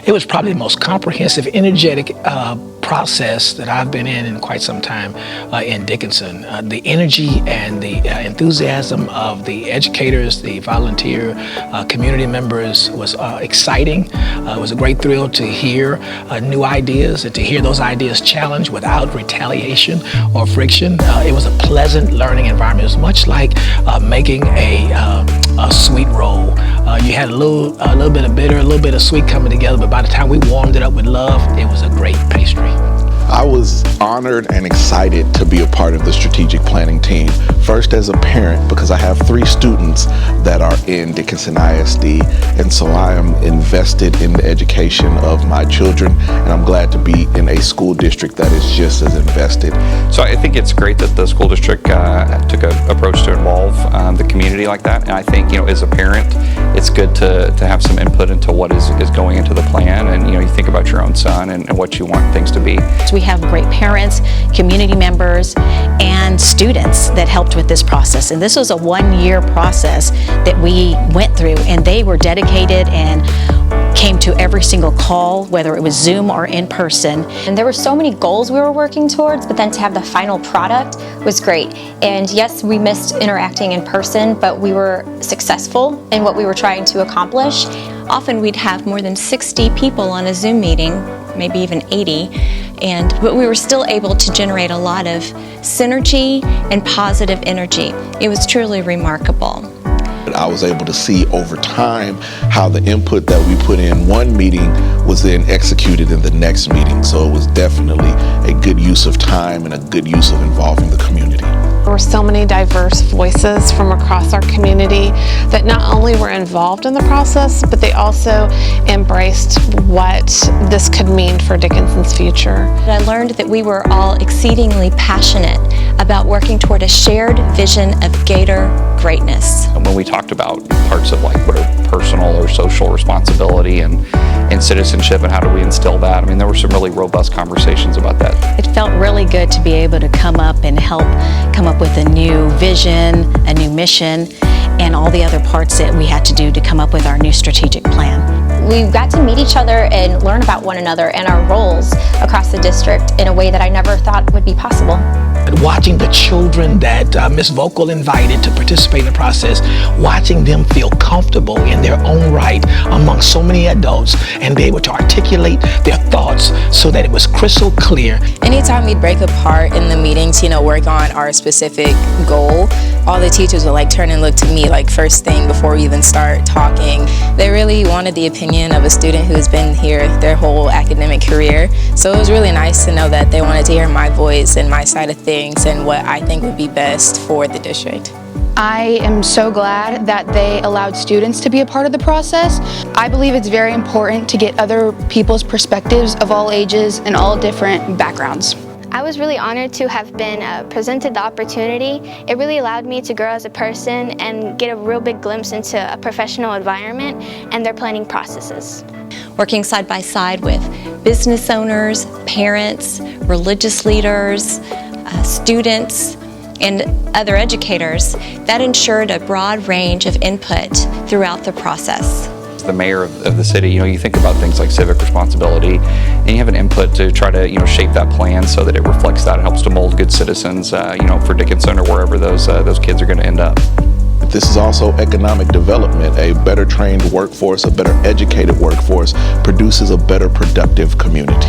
It was probably the most comprehensive, energetic process that I've been in quite some time in Dickinson. The energy and the enthusiasm of the educators, the volunteer community members was exciting. It was a great thrill to hear new ideas and to hear those ideas challenged without retaliation or friction. It was a pleasant learning environment. It was much like making a sweet roll. You had a little bit of bitter, a little bit of sweet coming together, but by the time we warmed it up with love, it was a great pastry. I was honored and excited to be a part of the strategic planning team. First as a parent, because I have 3 students that are in Dickinson ISD, and so I am invested in the education of my children, and I'm glad to be in a school district that is just as invested. So I think it's great that the school district took an approach to involve the community like that, and I think, as a parent, it's good to have some input into what is going into the plan, and you think about your own son and what you want things to be. We have great parents, community members, and students that helped with this process. And this was a 1-year process that we went through, and they were dedicated and came to every single call, whether it was Zoom or in person. And there were so many goals we were working towards, but then to have the final product was great. And yes, we missed interacting in person, but we were successful in what we were trying to accomplish. Often we'd have more than 60 people on a Zoom meeting, maybe even 80, but we were still able to generate a lot of synergy and positive energy. It was truly remarkable. I was able to see over time how the input that we put in one meeting was then executed in the next meeting. So it was definitely a good use of time and a good use of involving the community. There were so many diverse voices from across our community that not only were involved in the process, but they also embraced what this could mean for Dickinson's future. I learned that we were all exceedingly passionate about working toward a shared vision of Gator greatness. When we talked about parts of what are personal or social responsibility and citizenship and how do we instill that, there were some really robust conversations about that. It felt really good to be able to come up and help come up with a new vision, a new mission, and all the other parts that we had to do to come up with our new strategic plan. We got to meet each other and learn about one another and our roles across the district in a way that I never thought would be possible. Watching the children that Ms. Vocal invited to participate in the process, watching them feel comfortable in their own right among so many adults and be able to articulate their thoughts so that it was crystal clear. Anytime we'd break apart in the meetings, work on our specific goal, all the teachers would turn and look to me first thing before we even start talking. They really wanted the opinion of a student who's been here their whole academic career. So it was really nice to know that they wanted to hear my voice and my side of things and what I think would be best for the district. I am so glad that they allowed students to be a part of the process. I believe it's very important to get other people's perspectives of all ages and all different backgrounds. I was really honored to have been presented the opportunity. It really allowed me to grow as a person and get a real big glimpse into a professional environment and their planning processes. Working side by side with business owners, parents, religious leaders, students, and other educators, that ensured a broad range of input throughout the process. The mayor of the city, you think about things like civic responsibility, and you have an input to try to shape that plan so that it reflects that. It helps to mold good citizens, for Dickinson or wherever those kids are going to end up. This is also economic development. A better trained workforce, a better educated workforce produces a better productive community.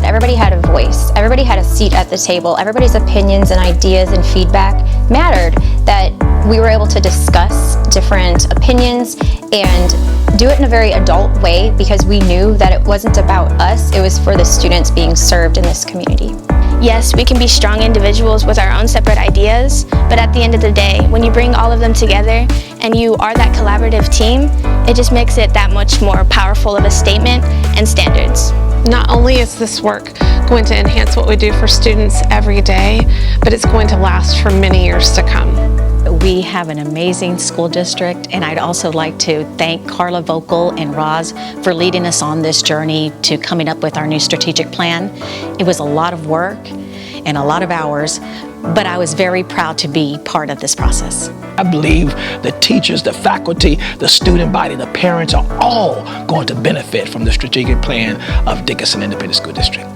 Everybody had a voice. Everybody had a seat at the table. Everybody's opinions and ideas and feedback mattered, that we were able to discuss different opinions and do it in a very adult way because we knew that it wasn't about us, it was for the students being served in this community. Yes, we can be strong individuals with our own separate ideas, but at the end of the day, when you bring all of them together and you are that collaborative team, it just makes it that much more powerful of a statement and standards. Not only is this work going to enhance what we do for students every day, but it's going to last for many years to come. We have an amazing school district, and I'd also like to thank Carla Vocal and Roz for leading us on this journey to coming up with our new strategic plan. It was a lot of work and a lot of hours, but I was very proud to be part of this process. I believe the teachers, the faculty, the student body, the parents are all going to benefit from the strategic plan of Dickinson Independent School District.